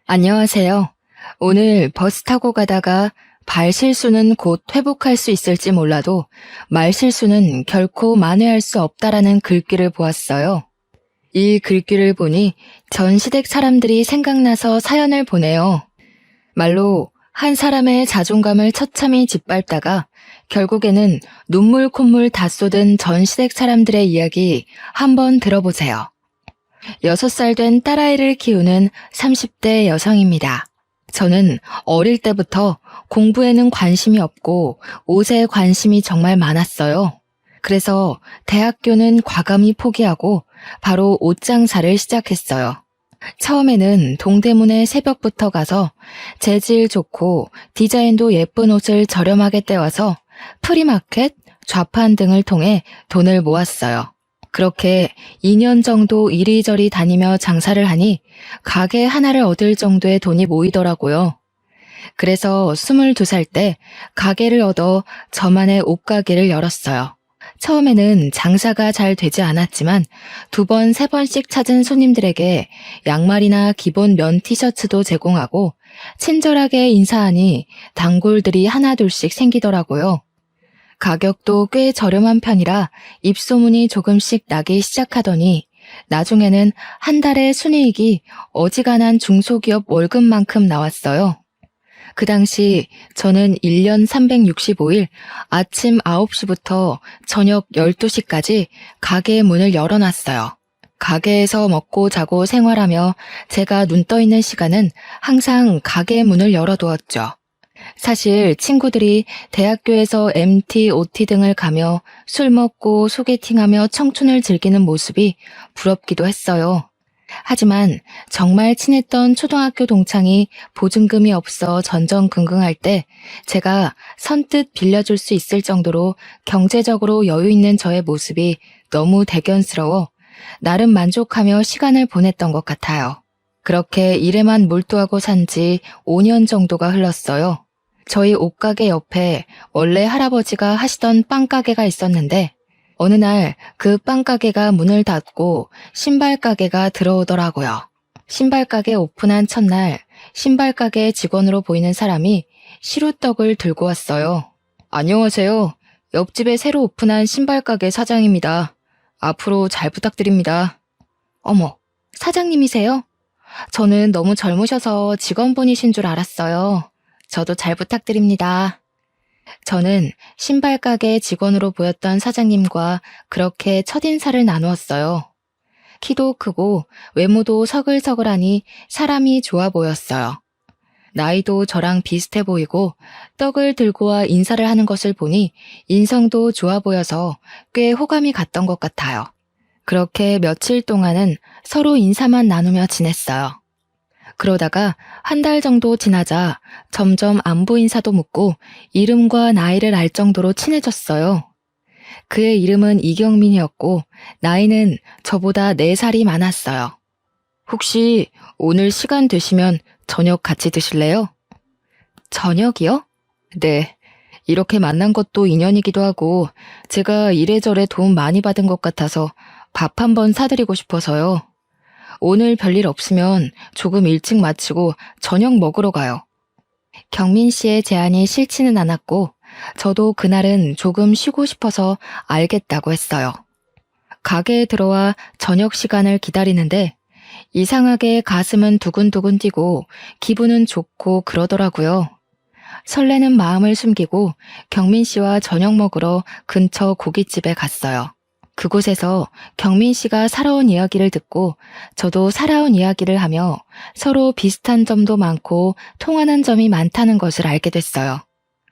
안녕하세요. 오늘 버스 타고 가다가 발 실수는 곧 회복할 수 있을지 몰라도 말 실수는 결코 만회할 수 없다라는 글귀를 보았어요. 이 글귀를 보니 전 시댁 사람들이 생각나서 사연을 보내요. 말로 한 사람의 자존감을 처참히 짓밟다가 결국에는 눈물 콧물 다 쏟은 전 시댁 사람들의 이야기 한번 들어보세요. 6살 된 딸아이를 키우는 30대 여성입니다. 저는 어릴 때부터 공부에는 관심이 없고 옷에 관심이 정말 많았어요. 그래서 대학교는 과감히 포기하고 바로 옷 장사를 시작했어요. 처음에는 동대문에 새벽부터 가서 재질 좋고 디자인도 예쁜 옷을 저렴하게 떼와서 프리마켓, 좌판 등을 통해 돈을 모았어요. 그렇게 2년 정도 이리저리 다니며 장사를 하니 가게 하나를 얻을 정도의 돈이 모이더라고요. 그래서 22살 때 가게를 얻어 저만의 옷가게를 열었어요. 처음에는 장사가 잘 되지 않았지만 2번, 3번씩 찾은 손님들에게 양말이나 기본 면 티셔츠도 제공하고 친절하게 인사하니 단골들이 하나둘씩 생기더라고요. 가격도 꽤 저렴한 편이라 입소문이 조금씩 나기 시작하더니 나중에는 한 달에 순이익이 어지간한 중소기업 월급만큼 나왔어요. 그 당시 저는 1년 365일 아침 9시부터 저녁 12시까지 가게의 문을 열어놨어요. 가게에서 먹고 자고 생활하며 제가 눈 떠 있는 시간은 항상 가게의 문을 열어두었죠. 사실 친구들이 대학교에서 MT, OT 등을 가며 술 먹고 소개팅하며 청춘을 즐기는 모습이 부럽기도 했어요. 하지만 정말 친했던 초등학교 동창이 보증금이 없어 전전긍긍할 때 제가 선뜻 빌려줄 수 있을 정도로 경제적으로 여유 있는 저의 모습이 너무 대견스러워 나름 만족하며 시간을 보냈던 것 같아요. 그렇게 일에만 몰두하고 산 지 5년 정도가 흘렀어요. 저희 옷가게 옆에 원래 할아버지가 하시던 빵가게가 있었는데 어느 날 그 빵가게가 문을 닫고 신발가게가 들어오더라고요. 신발가게 오픈한 첫날 신발가게 직원으로 보이는 사람이 시루떡을 들고 왔어요. 안녕하세요. 옆집에 새로 오픈한 신발가게 사장입니다. 앞으로 잘 부탁드립니다. 어머, 사장님이세요? 저는 너무 젊으셔서 직원분이신 줄 알았어요. 저도 잘 부탁드립니다. 저는 신발가게 직원으로 보였던 사장님과 그렇게 첫인사를 나누었어요. 키도 크고 외모도 서글서글하니 사람이 좋아 보였어요. 나이도 저랑 비슷해 보이고 떡을 들고 와 인사를 하는 것을 보니 인성도 좋아 보여서 꽤 호감이 갔던 것 같아요. 그렇게 며칠 동안은 서로 인사만 나누며 지냈어요. 그러다가 한 달 정도 지나자 점점 안부 인사도 묻고 이름과 나이를 알 정도로 친해졌어요. 그의 이름은 이경민이었고 나이는 저보다 4살이 많았어요. 혹시 오늘 시간 되시면 저녁 같이 드실래요? 저녁이요? 네. 이렇게 만난 것도 인연이기도 하고 제가 이래저래 도움 많이 받은 것 같아서 밥 한번 사드리고 싶어서요. 오늘 별일 없으면 조금 일찍 마치고 저녁 먹으러 가요. 경민 씨의 제안이 싫지는 않았고 저도 그날은 조금 쉬고 싶어서 알겠다고 했어요. 가게에 들어와 저녁 시간을 기다리는데 이상하게 가슴은 두근두근 뛰고 기분은 좋고 그러더라고요. 설레는 마음을 숨기고 경민 씨와 저녁 먹으러 근처 고깃집에 갔어요. 그곳에서 경민 씨가 살아온 이야기를 듣고 저도 살아온 이야기를 하며 서로 비슷한 점도 많고 통하는 점이 많다는 것을 알게 됐어요.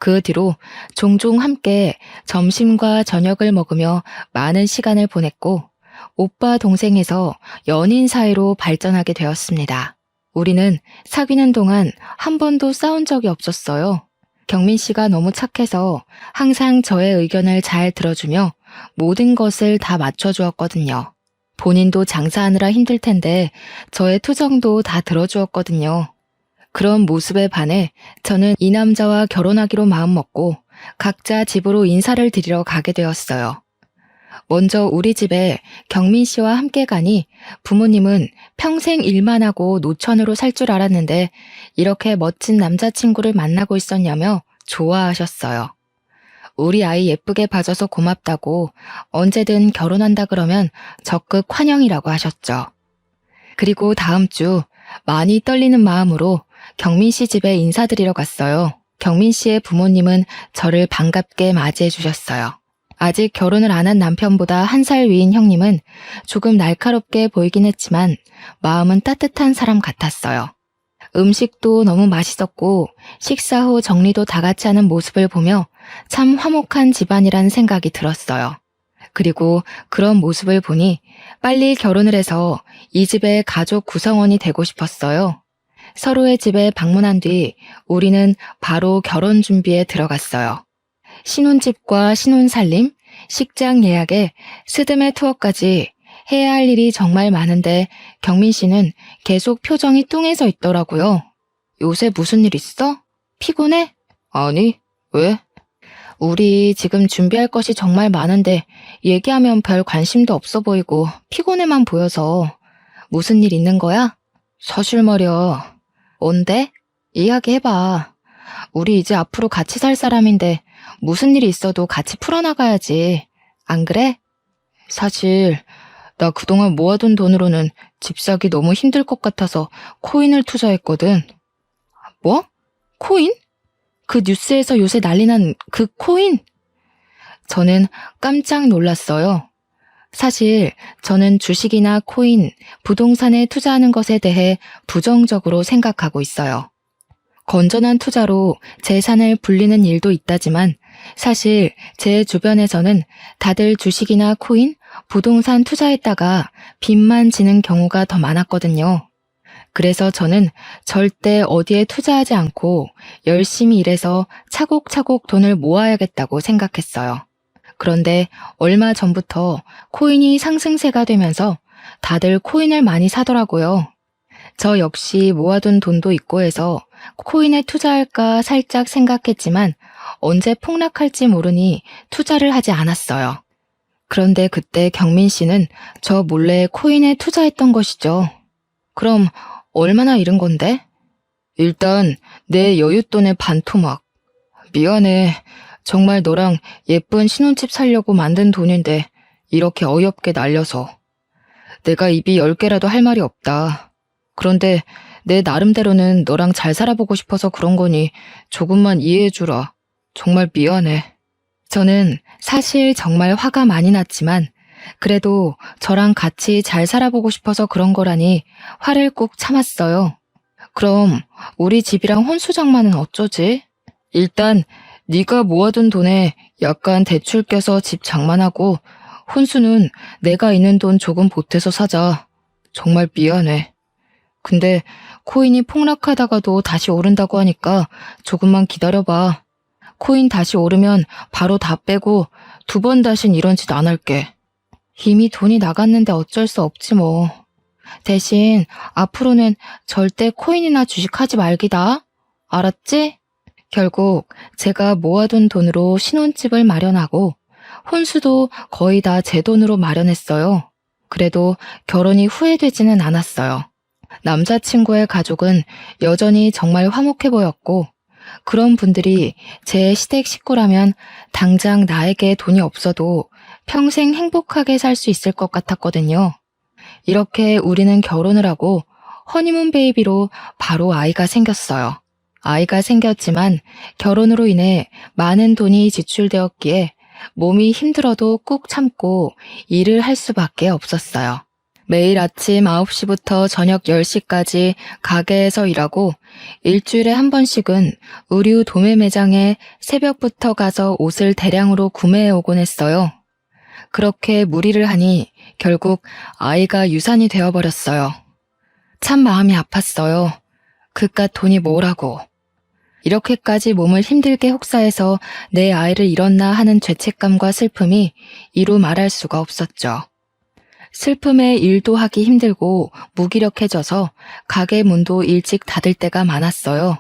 그 뒤로 종종 함께 점심과 저녁을 먹으며 많은 시간을 보냈고 오빠 동생에서 연인 사이로 발전하게 되었습니다. 우리는 사귀는 동안 한 번도 싸운 적이 없었어요. 경민 씨가 너무 착해서 항상 저의 의견을 잘 들어주며 모든 것을 다 맞춰주었거든요. 본인도 장사하느라 힘들 텐데 저의 투정도 다 들어주었거든요. 그런 모습에 반해 저는 이 남자와 결혼하기로 마음먹고 각자 집으로 인사를 드리러 가게 되었어요. 먼저 우리 집에 경민 씨와 함께 가니 부모님은 평생 일만 하고 노천으로 살 줄 알았는데 이렇게 멋진 남자친구를 만나고 있었냐며 좋아하셨어요. 우리 아이 예쁘게 봐줘서 고맙다고 언제든 결혼한다 그러면 적극 환영이라고 하셨죠. 그리고 다음 주 많이 떨리는 마음으로 경민 씨 집에 인사드리러 갔어요. 경민 씨의 부모님은 저를 반갑게 맞이해 주셨어요. 아직 결혼을 안 한 남편보다 한 살 위인 형님은 조금 날카롭게 보이긴 했지만 마음은 따뜻한 사람 같았어요. 음식도 너무 맛있었고 식사 후 정리도 다 같이 하는 모습을 보며 참 화목한 집안이란 생각이 들었어요. 그리고 그런 모습을 보니 빨리 결혼을 해서 이 집의 가족 구성원이 되고 싶었어요. 서로의 집에 방문한 뒤 우리는 바로 결혼 준비에 들어갔어요. 신혼집과 신혼살림, 식장 예약에 스드메 투어까지 해야 할 일이 정말 많은데 경민 씨는 계속 표정이 뚱해져 있더라고요. 요새 무슨 일 있어? 피곤해? 아니, 왜? 우리 지금 준비할 것이 정말 많은데 얘기하면 별 관심도 없어 보이고 피곤해만 보여서. 무슨 일 있는 거야? 사실 말이야. 뭔데? 이야기해봐. 우리 이제 앞으로 같이 살 사람인데 무슨 일이 있어도 같이 풀어나가야지. 안 그래? 사실 나 그동안 모아둔 돈으로는 집 사기 너무 힘들 것 같아서 코인을 투자했거든. 뭐? 코인? 그 뉴스에서 요새 난리난 그 코인? 저는 깜짝 놀랐어요. 사실 저는 주식이나 코인, 부동산에 투자하는 것에 대해 부정적으로 생각하고 있어요. 건전한 투자로 재산을 불리는 일도 있다지만 사실 제 주변에서는 다들 주식이나 코인, 부동산 투자했다가 빚만 지는 경우가 더 많았거든요. 그래서 저는 절대 어디에 투자하지 않고 열심히 일해서 차곡차곡 돈을 모아야겠다고 생각했어요. 그런데 얼마 전부터 코인이 상승세가 되면서 다들 코인을 많이 사더라고요. 저 역시 모아둔 돈도 있고 해서 코인에 투자할까 살짝 생각했지만 언제 폭락할지 모르니 투자를 하지 않았어요. 그런데 그때 경민 씨는 저 몰래 코인에 투자했던 것이죠. 그럼 얼마나 잃은 건데? 일단 내 여윳돈의 반토막. 미안해. 정말 너랑 예쁜 신혼집 살려고 만든 돈인데 이렇게 어이없게 날려서. 내가 입이 10개라도 할 말이 없다. 그런데 내 나름대로는 너랑 잘 살아보고 싶어서 그런 거니 조금만 이해해주라. 정말 미안해. 저는 사실 정말 화가 많이 났지만 그래도 저랑 같이 잘 살아보고 싶어서 그런 거라니 화를 꾹 참았어요. 그럼 우리 집이랑 혼수장만은 어쩌지? 일단 네가 모아둔 돈에 약간 대출 껴서 집 장만하고 혼수는 내가 있는 돈 조금 보태서 사자. 정말 미안해. 근데 코인이 폭락하다가도 다시 오른다고 하니까 조금만 기다려봐. 코인 다시 오르면 바로 다 빼고 2번 다신 이런 짓 안 할게. 이미 돈이 나갔는데 어쩔 수 없지 뭐. 대신 앞으로는 절대 코인이나 주식하지 말기다. 알았지? 결국 제가 모아둔 돈으로 신혼집을 마련하고 혼수도 거의 다 제 돈으로 마련했어요. 그래도 결혼이 후회되지는 않았어요. 남자친구의 가족은 여전히 정말 화목해 보였고 그런 분들이 제 시댁 식구라면 당장 나에게 돈이 없어도 평생 행복하게 살 수 있을 것 같았거든요. 이렇게 우리는 결혼을 하고 허니문 베이비로 바로 아이가 생겼어요. 아이가 생겼지만 결혼으로 인해 많은 돈이 지출되었기에 몸이 힘들어도 꾹 참고 일을 할 수밖에 없었어요. 매일 아침 9시부터 저녁 10시까지 가게에서 일하고 일주일에 한 번씩은 의류 도매 매장에 새벽부터 가서 옷을 대량으로 구매해 오곤 했어요. 그렇게 무리를 하니 결국 아이가 유산이 되어버렸어요. 참 마음이 아팠어요. 그깟 돈이 뭐라고. 이렇게까지 몸을 힘들게 혹사해서 내 아이를 잃었나 하는 죄책감과 슬픔이 이루 말할 수가 없었죠. 슬픔에 일도 하기 힘들고 무기력해져서 가게 문도 일찍 닫을 때가 많았어요.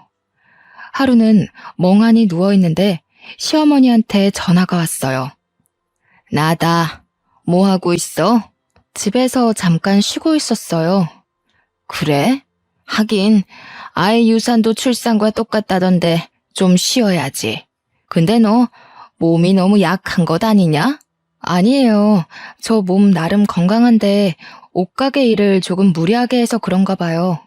하루는 멍하니 누워있는데 시어머니한테 전화가 왔어요. 나다. 뭐 하고 있어? 집에서 잠깐 쉬고 있었어요. 그래? 하긴 아이 유산도 출산과 똑같다던데 좀 쉬어야지. 근데 너 몸이 너무 약한 것 아니냐? 아니에요. 저 몸 나름 건강한데 옷가게 일을 조금 무리하게 해서 그런가 봐요.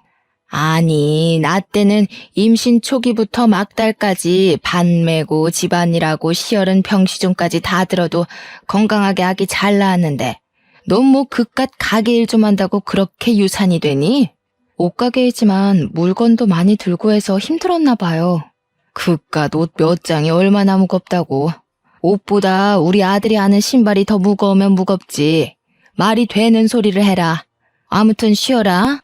아니, 나 때는 임신 초기부터 막달까지 반 메고 집안일하고 시열은 병시중까지 다 들어도 건강하게 아기 잘 낳았는데 넌 뭐 그깟 가게 일 좀 한다고 그렇게 유산이 되니? 옷가게이지만 물건도 많이 들고 해서 힘들었나 봐요. 그깟 옷 몇 장이 얼마나 무겁다고. 옷보다 우리 아들이 아는 신발이 더 무거우면 무겁지. 말이 되는 소리를 해라. 아무튼 쉬어라.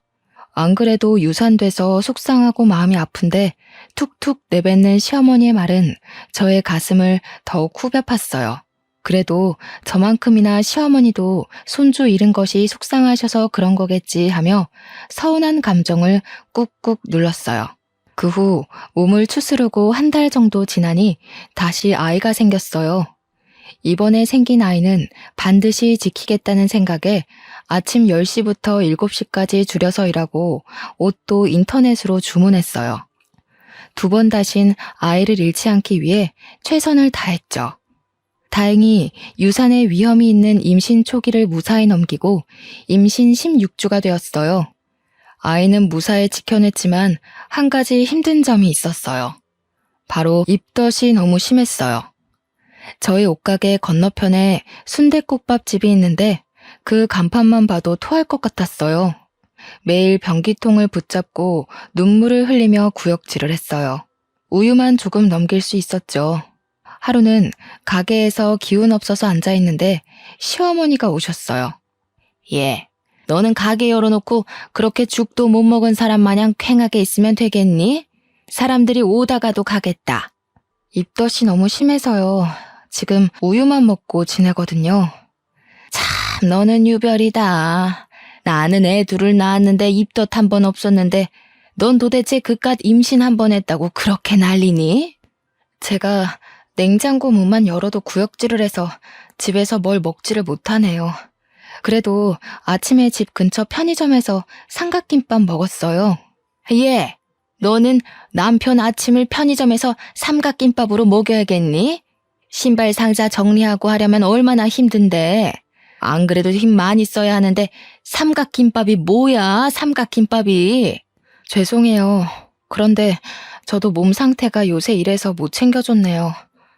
안 그래도 유산돼서 속상하고 마음이 아픈데 툭툭 내뱉는 시어머니의 말은 저의 가슴을 더욱 후벼 팠어요. 그래도 저만큼이나 시어머니도 손주 잃은 것이 속상하셔서 그런 거겠지 하며 서운한 감정을 꾹꾹 눌렀어요. 그 후 몸을 추스르고 한 달 정도 지나니 다시 아이가 생겼어요. 이번에 생긴 아이는 반드시 지키겠다는 생각에 아침 10시부터 7시까지 줄여서 일하고 옷도 인터넷으로 주문했어요. 두 번 다신 아이를 잃지 않기 위해 최선을 다했죠. 다행히 유산에 위험이 있는 임신 초기를 무사히 넘기고 임신 16주가 되었어요. 아이는 무사히 지켜냈지만 한 가지 힘든 점이 있었어요. 바로 입덧이 너무 심했어요. 저희 옷가게 건너편에 순댓국밥집이 있는데 그 간판만 봐도 토할 것 같았어요. 매일 변기통을 붙잡고 눈물을 흘리며 구역질을 했어요. 우유만 조금 넘길 수 있었죠. 하루는 가게에서 기운 없어서 앉아있는데 시어머니가 오셨어요. 예, 너는 가게 열어놓고 그렇게 죽도 못 먹은 사람 마냥 퀭하게 있으면 되겠니? 사람들이 오다가도 가겠다. 입덧이 너무 심해서요. 지금 우유만 먹고 지내거든요. 참, 너는 유별이다. 나는 애 둘을 낳았는데 입덧 한 번 없었는데 넌 도대체 그깟 임신 한 번 했다고 그렇게 난리니? 제가 냉장고 문만 열어도 구역질을 해서 집에서 뭘 먹지를 못하네요. 그래도 아침에 집 근처 편의점에서 삼각김밥 먹었어요. 예, 너는 남편 아침을 편의점에서 삼각김밥으로 먹여야겠니? 신발 상자 정리하고 하려면 얼마나 힘든데. 안 그래도 힘 많이 써야 하는데 삼각김밥이 뭐야, 삼각김밥이. 죄송해요. 그런데 저도 몸 상태가 요새 이래서 못 챙겨줬네요.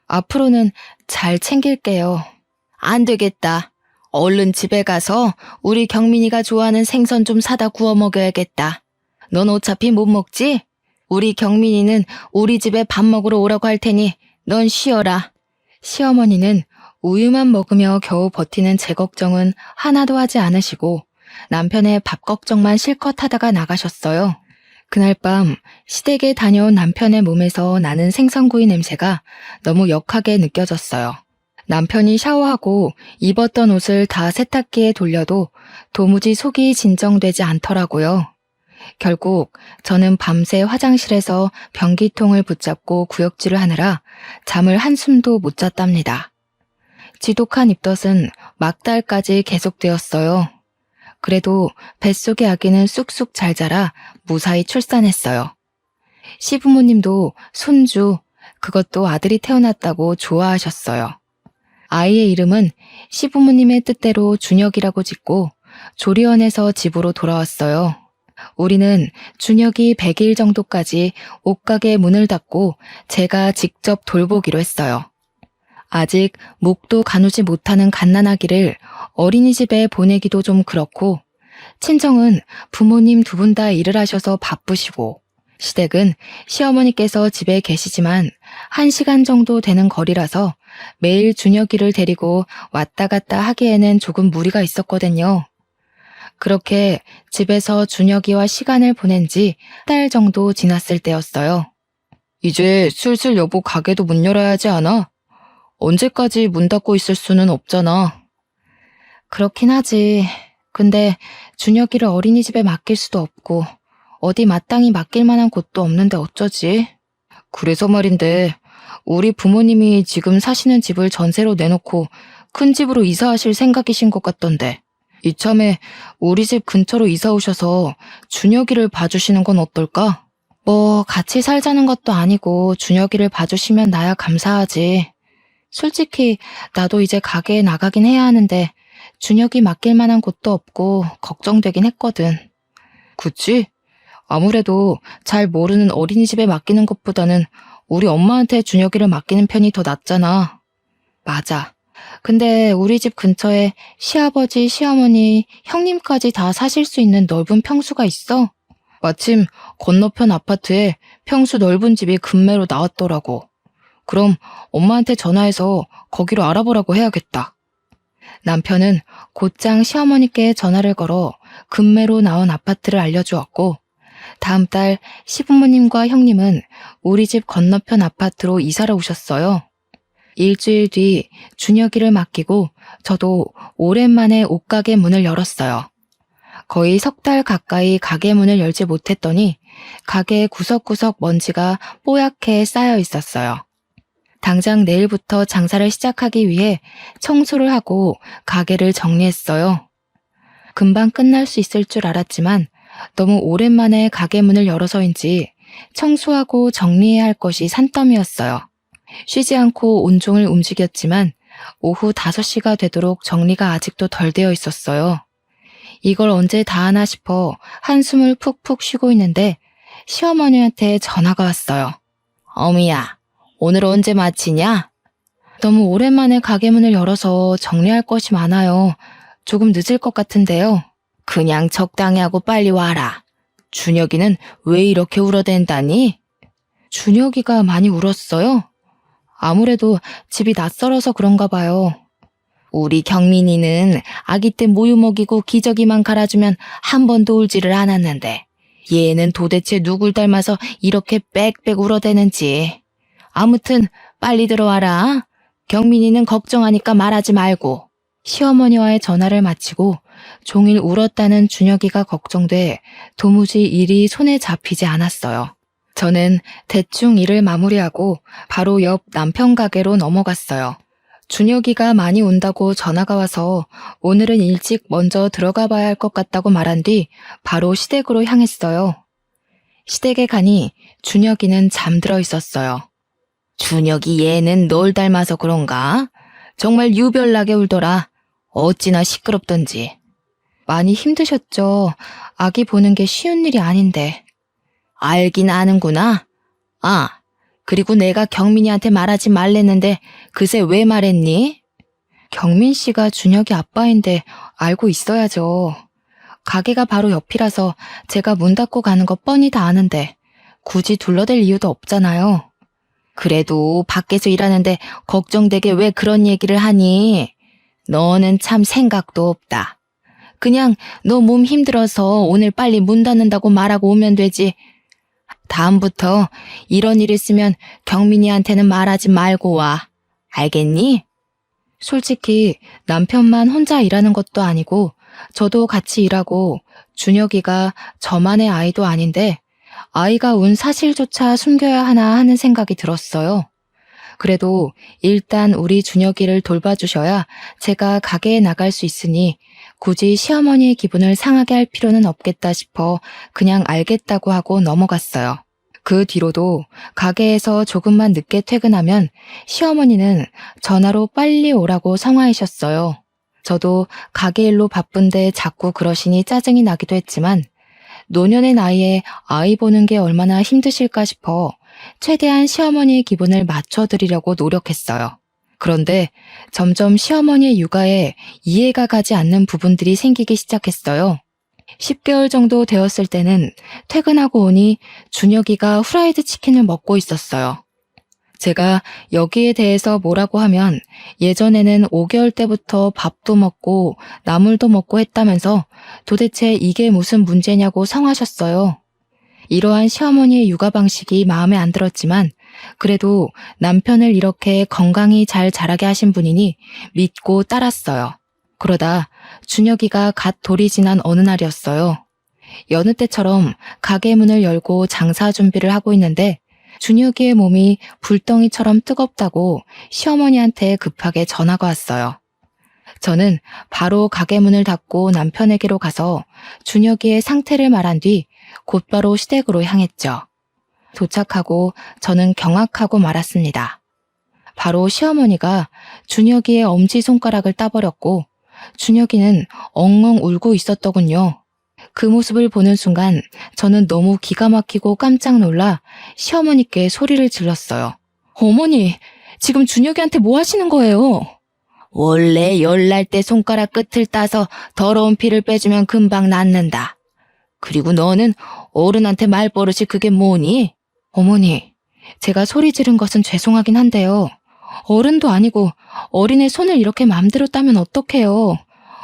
앞으로는 잘 챙길게요. 안 되겠다. 얼른 집에 가서 우리 경민이가 좋아하는 생선 좀 사다 구워 먹여야겠다. 넌 어차피 못 먹지? 우리 경민이는 우리 집에 밥 먹으러 오라고 할 테니 넌 쉬어라. 시어머니는 우유만 먹으며 겨우 버티는 제 걱정은 하나도 하지 않으시고 남편의 밥 걱정만 실컷 하다가 나가셨어요. 그날 밤 시댁에 다녀온 남편의 몸에서 나는 생선구이 냄새가 너무 역하게 느껴졌어요. 남편이 샤워하고 입었던 옷을 다 세탁기에 돌려도 도무지 속이 진정되지 않더라고요. 결국 저는 밤새 화장실에서 변기통을 붙잡고 구역질을 하느라 잠을 한숨도 못 잤답니다. 지독한 입덧은 막달까지 계속되었어요. 그래도 뱃속의 아기는 쑥쑥 잘 자라 무사히 출산했어요. 시부모님도 손주, 그것도 아들이 태어났다고 좋아하셨어요. 아이의 이름은 시부모님의 뜻대로 준혁이라고 짓고 조리원에서 집으로 돌아왔어요. 우리는 준혁이 100일 정도까지 옷가게 문을 닫고 제가 직접 돌보기로 했어요. 아직 목도 가누지 못하는 갓난아기를 어린이집에 보내기도 좀 그렇고 친정은 부모님 두 분 다 일을 하셔서 바쁘시고 시댁은 시어머니께서 집에 계시지만 1시간 정도 되는 거리라서 매일 준혁이를 데리고 왔다 갔다 하기에는 조금 무리가 있었거든요. 그렇게 집에서 준혁이와 시간을 보낸 지 한 달 정도 지났을 때였어요. 이제 슬슬 여보 가게도 문 열어야 하지 않아? 언제까지 문 닫고 있을 수는 없잖아. 그렇긴 하지. 근데 준혁이를 어린이집에 맡길 수도 없고 어디 마땅히 맡길 만한 곳도 없는데 어쩌지? 그래서 말인데 우리 부모님이 지금 사시는 집을 전세로 내놓고 큰 집으로 이사하실 생각이신 것 같던데. 이참에 우리 집 근처로 이사 오셔서 준혁이를 봐주시는 건 어떨까? 뭐 같이 살자는 것도 아니고 준혁이를 봐주시면 나야 감사하지. 솔직히 나도 이제 가게에 나가긴 해야 하는데 준혁이 맡길 만한 곳도 없고 걱정되긴 했거든. 그치? 아무래도 잘 모르는 어린이집에 맡기는 것보다는 우리 엄마한테 준혁이를 맡기는 편이 더 낫잖아. 맞아. 근데 우리 집 근처에 시아버지, 시어머니, 형님까지 다 사실 수 있는 넓은 평수가 있어. 마침 건너편 아파트에 평수 넓은 집이 급매로 나왔더라고. 그럼 엄마한테 전화해서 거기로 알아보라고 해야겠다. 남편은 곧장 시어머니께 전화를 걸어 급매로 나온 아파트를 알려주었고, 다음 달 시부모님과 형님은 우리 집 건너편 아파트로 이사를 오셨어요. 일주일 뒤 준혁이를 맡기고 저도 오랜만에 옷가게 문을 열었어요. 거의 석 달 가까이 가게 문을 열지 못했더니 가게 구석구석 먼지가 뽀얗게 쌓여 있었어요. 당장 내일부터 장사를 시작하기 위해 청소를 하고 가게를 정리했어요. 금방 끝날 수 있을 줄 알았지만 너무 오랜만에 가게 문을 열어서인지 청소하고 정리해야 할 것이 산더미였어요. 쉬지 않고 온종일 움직였지만 오후 5시가 되도록 정리가 아직도 덜 되어 있었어요. 이걸 언제 다 하나 싶어 한숨을 푹푹 쉬고 있는데 시어머니한테 전화가 왔어요. 어미야, 오늘 언제 마치냐? 너무 오랜만에 가게 문을 열어서 정리할 것이 많아요. 조금 늦을 것 같은데요. 그냥 적당히 하고 빨리 와라. 준혁이는 왜 이렇게 울어댄다니? 준혁이가 많이 울었어요? 아무래도 집이 낯설어서 그런가 봐요. 우리 경민이는 아기 때 모유 먹이고 기저귀만 갈아주면 한 번도 울지를 않았는데 얘는 도대체 누굴 닮아서 이렇게 빽빽 울어대는지. 아무튼 빨리 들어와라. 경민이는 걱정하니까 말하지 말고. 시어머니와의 전화를 마치고 종일 울었다는 준혁이가 걱정돼 도무지 일이 손에 잡히지 않았어요. 저는 대충 일을 마무리하고 바로 옆 남편 가게로 넘어갔어요. 준혁이가 많이 온다고 전화가 와서 오늘은 일찍 먼저 들어가 봐야 할 것 같다고 말한 뒤 바로 시댁으로 향했어요. 시댁에 가니 준혁이는 잠들어 있었어요. 준혁이 얘는 널 닮아서 그런가? 정말 유별나게 울더라. 어찌나 시끄럽던지. 많이 힘드셨죠? 아기 보는 게 쉬운 일이 아닌데. 알긴 아는구나. 아, 그리고 내가 경민이한테 말하지 말랬는데 그새 왜 말했니? 경민 씨가 준혁이 아빠인데 알고 있어야죠. 가게가 바로 옆이라서 제가 문 닫고 가는 거 뻔히 다 아는데 굳이 둘러댈 이유도 없잖아요. 그래도 밖에서 일하는데 걱정되게 왜 그런 얘기를 하니? 너는 참 생각도 없다. 그냥 너 몸 힘들어서 오늘 빨리 문 닫는다고 말하고 오면 되지. 다음부터 이런 일 있으면 경민이한테는 말하지 말고 와. 알겠니? 솔직히 남편만 혼자 일하는 것도 아니고 저도 같이 일하고 준혁이가 저만의 아이도 아닌데 아이가 운 사실조차 숨겨야 하나 하는 생각이 들었어요. 그래도 일단 우리 준혁이를 돌봐주셔야 제가 가게에 나갈 수 있으니 굳이 시어머니의 기분을 상하게 할 필요는 없겠다 싶어 그냥 알겠다고 하고 넘어갔어요. 그 뒤로도 가게에서 조금만 늦게 퇴근하면 시어머니는 전화로 빨리 오라고 성화하셨어요. 저도 가게 일로 바쁜데 자꾸 그러시니 짜증이 나기도 했지만 노년의 나이에 아이 보는 게 얼마나 힘드실까 싶어 최대한 시어머니의 기분을 맞춰드리려고 노력했어요. 그런데 점점 시어머니의 육아에 이해가 가지 않는 부분들이 생기기 시작했어요. 10개월 정도 되었을 때는 퇴근하고 오니 준혁이가 후라이드 치킨을 먹고 있었어요. 제가 여기에 대해서 뭐라고 하면 예전에는 5개월 때부터 밥도 먹고 나물도 먹고 했다면서 도대체 이게 무슨 문제냐고 성하셨어요. 이러한 시어머니의 육아 방식이 마음에 안 들었지만 그래도 남편을 이렇게 건강히 잘 자라게 하신 분이니 믿고 따랐어요. 그러다 준혁이가 갓 돌이 지난 어느 날이었어요. 여느 때처럼 가게 문을 열고 장사 준비를 하고 있는데 준혁이의 몸이 불덩이처럼 뜨겁다고 시어머니한테 급하게 전화가 왔어요. 저는 바로 가게 문을 닫고 남편에게로 가서 준혁이의 상태를 말한 뒤 곧바로 시댁으로 향했죠. 도착하고 저는 경악하고 말았습니다. 바로 시어머니가 준혁이의 엄지손가락을 따버렸고 준혁이는 엉엉 울고 있었더군요. 그 모습을 보는 순간 저는 너무 기가 막히고 깜짝 놀라 시어머니께 소리를 질렀어요. 어머니, 지금 준혁이한테 뭐 하시는 거예요? 원래 열날 때 손가락 끝을 따서 더러운 피를 빼주면 금방 낫는다. 그리고 너는 어른한테 말버릇이 그게 뭐니? 어머니, 제가 소리 지른 것은 죄송하긴 한데요. 어른도 아니고 어린애 손을 이렇게 맘대로 따면 어떡해요.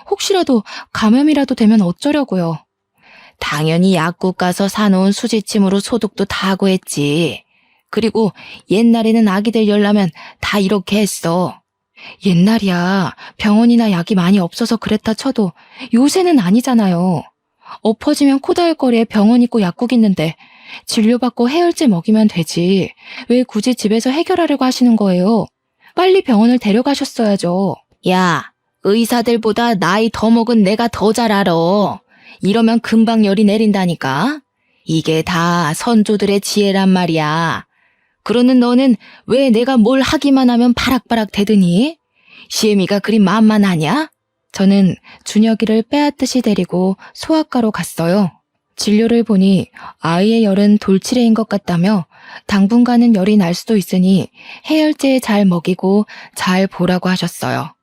혹시라도 감염이라도 되면 어쩌려고요. 당연히 약국 가서 사놓은 수지침으로 소독도 다 하고 했지. 그리고 옛날에는 아기들 열나면 다 이렇게 했어. 옛날이야 병원이나 약이 많이 없어서 그랬다 쳐도 요새는 아니잖아요. 엎어지면 코다할거리에 병원 있고 약국 있는데 진료받고 해열제 먹이면 되지. 왜 굳이 집에서 해결하려고 하시는 거예요? 빨리 병원을 데려가셨어야죠. 야, 의사들보다 나이 더 먹은 내가 더 잘 알아. 이러면 금방 열이 내린다니까. 이게 다 선조들의 지혜란 말이야. 그러는 너는 왜 내가 뭘 하기만 하면 바락바락 대드니? 시애미가 그리 만만하냐? 저는 준혁이를 빼앗듯이 데리고 소아과로 갔어요. 진료를 보니 아이의 열은 돌치레인 것 같다며 당분간은 열이 날 수도 있으니 해열제 잘 먹이고 잘 보라고 하셨어요.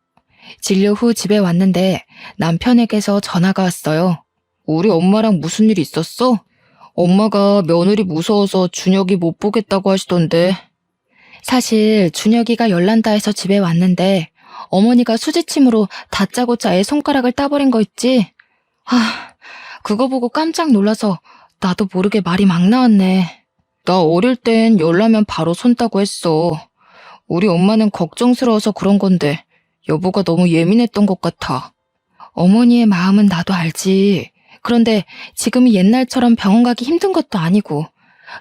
진료 후 집에 왔는데 남편에게서 전화가 왔어요. 우리 엄마랑 무슨 일 있었어? 엄마가 며느리 무서워서 준혁이 못 보겠다고 하시던데. 사실 준혁이가 열난다 해서 집에 왔는데 어머니가 수지침으로 다짜고짜 애 손가락을 따버린 거 있지? 그거 보고 깜짝 놀라서 나도 모르게 말이 막 나왔네. 나 어릴 땐 열나면 바로 손 따고 했어. 우리 엄마는 걱정스러워서 그런 건데 여보가 너무 예민했던 것 같아. 어머니의 마음은 나도 알지. 그런데 지금이 옛날처럼 병원 가기 힘든 것도 아니고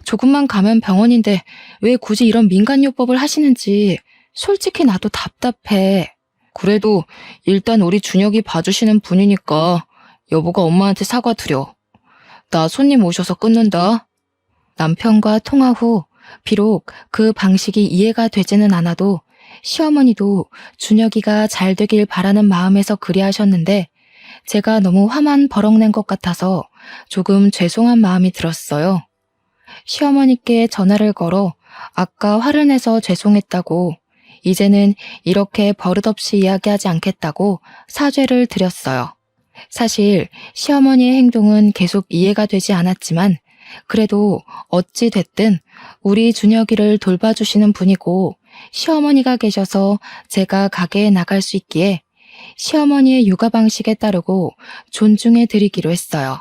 조금만 가면 병원인데 왜 굳이 이런 민간요법을 하시는지 솔직히 나도 답답해. 그래도 일단 우리 준혁이 봐주시는 분이니까 여보가 엄마한테 사과드려. 나 손님 오셔서 끊는다. 남편과 통화 후 비록 그 방식이 이해가 되지는 않아도 시어머니도 준혁이가 잘 되길 바라는 마음에서 그리하셨는데 제가 너무 화만 버럭낸 것 같아서 조금 죄송한 마음이 들었어요. 시어머니께 전화를 걸어 아까 화를 내서 죄송했다고 이제는 이렇게 버릇없이 이야기하지 않겠다고 사죄를 드렸어요. 사실 시어머니의 행동은 계속 이해가 되지 않았지만 그래도 어찌 됐든 우리 준혁이를 돌봐주시는 분이고 시어머니가 계셔서 제가 가게에 나갈 수 있기에 시어머니의 육아 방식에 따르고 존중해 드리기로 했어요.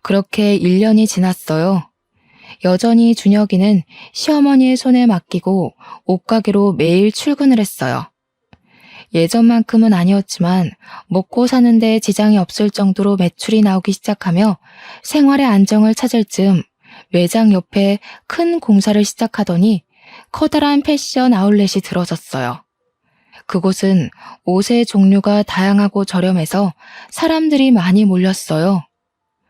그렇게 1년이 지났어요. 여전히 준혁이는 시어머니의 손에 맡기고 옷가게로 매일 출근을 했어요. 예전만큼은 아니었지만 먹고 사는데 지장이 없을 정도로 매출이 나오기 시작하며 생활의 안정을 찾을 즈음 매장 옆에 큰 공사를 시작하더니 커다란 패션 아울렛이 들어섰어요. 그곳은 옷의 종류가 다양하고 저렴해서 사람들이 많이 몰렸어요.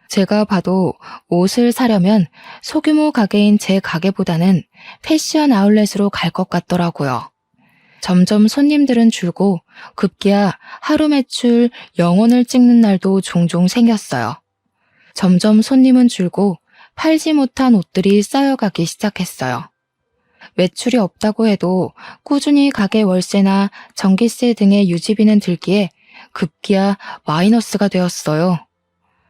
제가 봐도 옷을 사려면 소규모 가게인 제 가게보다는 패션 아울렛으로 갈 것 같더라고요. 점점 손님들은 줄고 급기야 하루 매출 0원을 찍는 날도 종종 생겼어요. 점점 손님은 줄고 팔지 못한 옷들이 쌓여가기 시작했어요. 매출이 없다고 해도 꾸준히 가게 월세나 전기세 등의 유지비는 들기에 급기야 마이너스가 되었어요.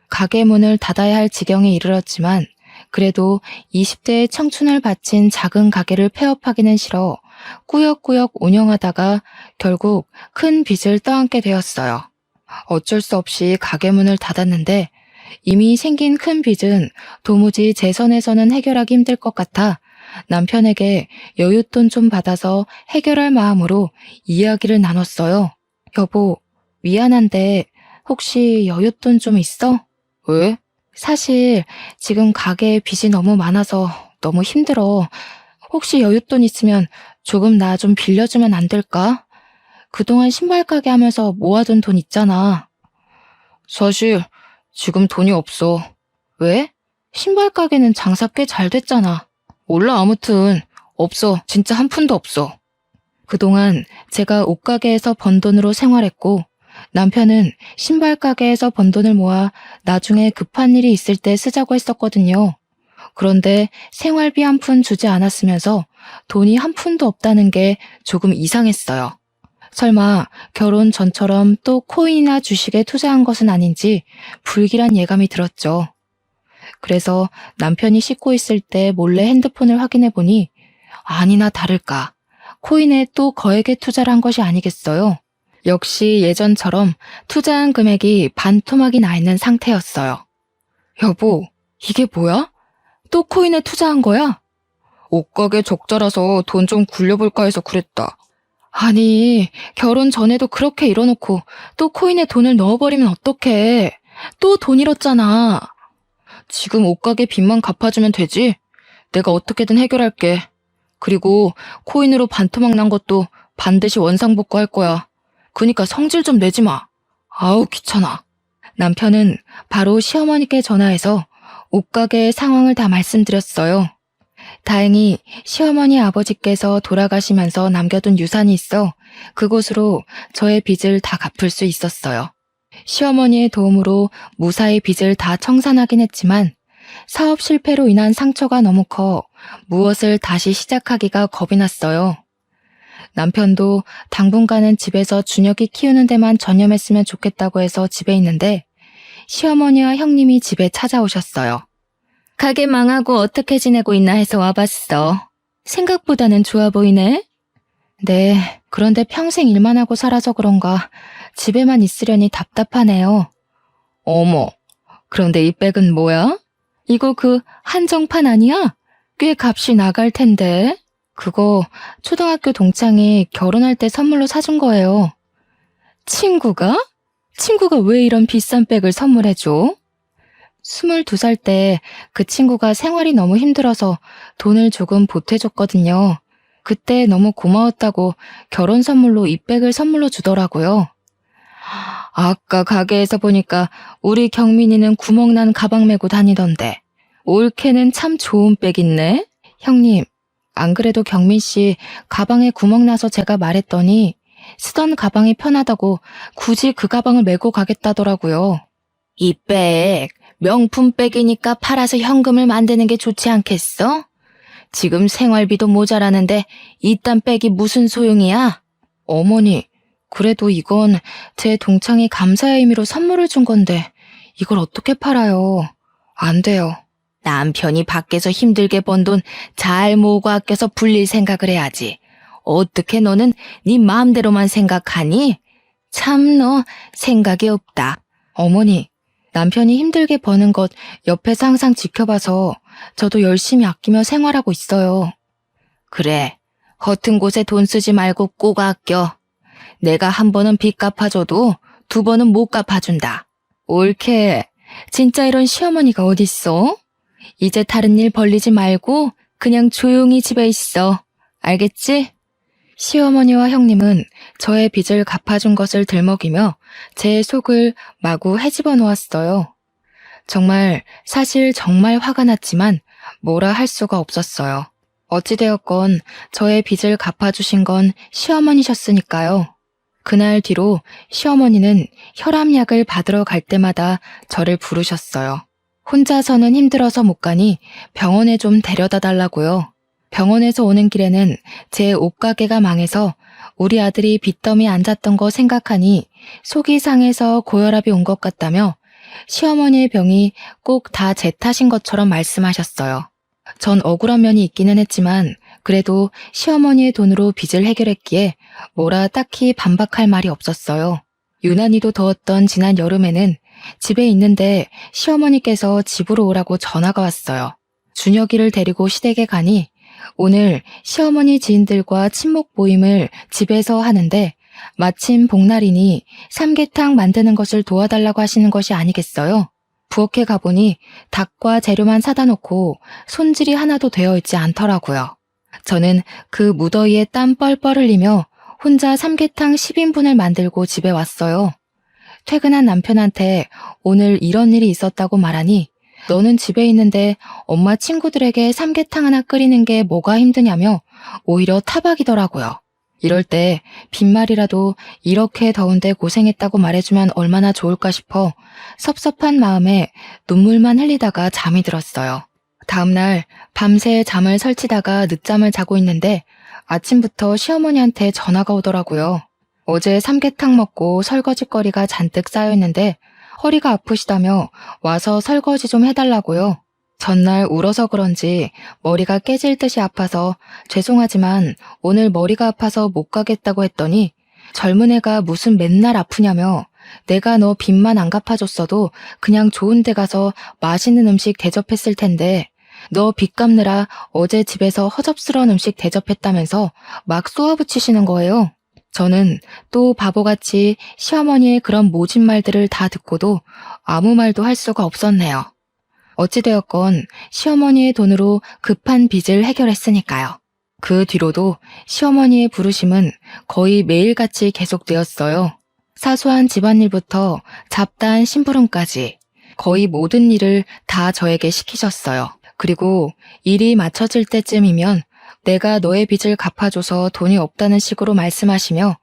가게 문을 닫아야 할 지경에 이르렀지만 그래도 20대의 청춘을 바친 작은 가게를 폐업하기는 싫어 꾸역꾸역 운영하다가 결국 큰 빚을 떠안게 되었어요. 어쩔 수 없이 가게 문을 닫았는데 이미 생긴 큰 빚은 도무지 제 선에서는 해결하기 힘들 것 같아 남편에게 여윳돈 좀 받아서 해결할 마음으로 이야기를 나눴어요. 여보, 미안한데 혹시 여윳돈 좀 있어? 왜? 사실 지금 가게에 빚이 너무 많아서 너무 힘들어. 혹시 여윳돈 있으면 조금 나 좀 빌려주면 안 될까? 그동안 신발 가게 하면서 모아둔 돈 있잖아. 사실 지금 돈이 없어. 왜? 신발 가게는 장사 꽤 잘 됐잖아. 몰라, 아무튼 없어. 진짜 한 푼도 없어. 그동안 제가 옷가게에서 번 돈으로 생활했고 남편은 신발 가게에서 번 돈을 모아 나중에 급한 일이 있을 때 쓰자고 했었거든요. 그런데 생활비 한 푼 주지 않았으면서 돈이 한 푼도 없다는 게 조금 이상했어요. 설마 결혼 전처럼 또 코인이나 주식에 투자한 것은 아닌지 불길한 예감이 들었죠. 그래서 남편이 씻고 있을 때 몰래 핸드폰을 확인해 보니 아니나 다를까 코인에 또 거액의 투자를 한 것이 아니겠어요. 역시 예전처럼 투자한 금액이 반토막이 나 있는 상태였어요. 여보, 이게 뭐야? 또 코인에 투자한 거야? 옷가게 적자라서 돈 좀 굴려볼까 해서 그랬다. 아니, 결혼 전에도 그렇게 이러놓고 또 코인에 돈을 넣어버리면 어떡해. 또 돈 잃었잖아. 지금 옷가게 빚만 갚아주면 되지? 내가 어떻게든 해결할게. 그리고 코인으로 반토막 난 것도 반드시 원상복구할 거야. 그니까 성질 좀 내지 마. 아우, 귀찮아. 남편은 바로 시어머니께 전화해서 옷가게의 상황을 다 말씀드렸어요. 다행히 시어머니 아버지께서 돌아가시면서 남겨둔 유산이 있어 그곳으로 저의 빚을 다 갚을 수 있었어요. 시어머니의 도움으로 무사히 빚을 다 청산하긴 했지만 사업 실패로 인한 상처가 너무 커 무엇을 다시 시작하기가 겁이 났어요. 남편도 당분간은 집에서 준혁이 키우는 데만 전념했으면 좋겠다고 해서 집에 있는데 시어머니와 형님이 집에 찾아오셨어요. 가게 망하고 어떻게 지내고 있나 해서 와봤어. 생각보다는 좋아 보이네. 네, 그런데 평생 일만 하고 살아서 그런가 집에만 있으려니 답답하네요. 어머, 그런데 이 백은 뭐야? 이거 그 한정판 아니야? 꽤 값이 나갈 텐데. 그거 초등학교 동창이 결혼할 때 선물로 사준 거예요. 친구가? 친구가 왜 이런 비싼 백을 선물해줘? 22살 때 그 친구가 생활이 너무 힘들어서 돈을 조금 보태줬거든요. 그때 너무 고마웠다고 결혼 선물로 이 백을 선물로 주더라고요. 아까 가게에서 보니까 우리 경민이는 구멍난 가방 메고 다니던데. 올케는 참 좋은 백 있네. 형님, 안 그래도 경민 씨 가방에 구멍 나서 제가 말했더니 쓰던 가방이 편하다고 굳이 그 가방을 메고 가겠다더라고요. 이 백, 명품 백이니까 팔아서 현금을 만드는 게 좋지 않겠어? 지금 생활비도 모자라는데 이딴 백이 무슨 소용이야? 어머니, 그래도 이건 제 동창이 감사의 의미로 선물을 준 건데 이걸 어떻게 팔아요? 안 돼요. 남편이 밖에서 힘들게 번 돈 잘 모으고 아껴서 불릴 생각을 해야지. 어떻게 너는 네 마음대로만 생각하니? 참 너 생각이 없다. 어머니, 남편이 힘들게 버는 것 옆에서 항상 지켜봐서 저도 열심히 아끼며 생활하고 있어요. 그래, 허튼 곳에 돈 쓰지 말고 꼭 아껴. 내가 한 번은 빚 갚아줘도 두 번은 못 갚아준다. 옳게, 진짜 이런 시어머니가 어딨어? 이제 다른 일 벌리지 말고 그냥 조용히 집에 있어. 알겠지? 시어머니와 형님은 저의 빚을 갚아준 것을 들먹이며 제 속을 마구 헤집어 놓았어요. 사실 정말 화가 났지만 뭐라 할 수가 없었어요. 어찌되었건 저의 빚을 갚아주신 건 시어머니셨으니까요. 그날 뒤로 시어머니는 혈압약을 받으러 갈 때마다 저를 부르셨어요. 혼자서는 힘들어서 못 가니 병원에 좀 데려다 달라고요. 병원에서 오는 길에는 제 옷가게가 망해서 우리 아들이 빚더미에 앉았던 거 생각하니 속이 상해서 고혈압이 온 것 같다며 시어머니의 병이 꼭 다 제 탓인 것처럼 말씀하셨어요. 전 억울한 면이 있기는 했지만 그래도 시어머니의 돈으로 빚을 해결했기에 뭐라 딱히 반박할 말이 없었어요. 유난히도 더웠던 지난 여름에는 집에 있는데 시어머니께서 집으로 오라고 전화가 왔어요. 준혁이를 데리고 시댁에 가니 오늘 시어머니 지인들과 친목 모임을 집에서 하는데 마침 복날이니 삼계탕 만드는 것을 도와달라고 하시는 것이 아니겠어요? 부엌에 가보니 닭과 재료만 사다 놓고 손질이 하나도 되어 있지 않더라고요. 저는 그 무더위에 땀 뻘뻘 흘리며 혼자 삼계탕 10인분을 만들고 집에 왔어요. 퇴근한 남편한테 오늘 이런 일이 있었다고 말하니 너는 집에 있는데 엄마 친구들에게 삼계탕 하나 끓이는 게 뭐가 힘드냐며 오히려 타박이더라고요. 이럴 때 빈말이라도 이렇게 더운데 고생했다고 말해주면 얼마나 좋을까 싶어 섭섭한 마음에 눈물만 흘리다가 잠이 들었어요. 다음날 밤새 잠을 설치다가 늦잠을 자고 있는데 아침부터 시어머니한테 전화가 오더라고요. 어제 삼계탕 먹고 설거지거리가 잔뜩 쌓여있는데 허리가 아프시다며 와서 설거지 좀 해달라고요. 전날 울어서 그런지 머리가 깨질 듯이 아파서 죄송하지만 오늘 머리가 아파서 못 가겠다고 했더니 젊은 애가 무슨 맨날 아프냐며 내가 너 빚만 안 갚아줬어도 그냥 좋은 데 가서 맛있는 음식 대접했을 텐데 너 빚 갚느라 어제 집에서 허접스러운 음식 대접했다면서 막 쏘아붙이시는 거예요. 저는 또 바보같이 시어머니의 그런 모진 말들을 다 듣고도 아무 말도 할 수가 없었네요. 어찌되었건 시어머니의 돈으로 급한 빚을 해결했으니까요. 그 뒤로도 시어머니의 부르심은 거의 매일같이 계속되었어요. 사소한 집안일부터 잡다한 심부름까지 거의 모든 일을 다 저에게 시키셨어요. 그리고 일이 마쳐질 때쯤이면 내가 너의 빚을 갚아줘서 돈이 없다는 식으로 말씀하시며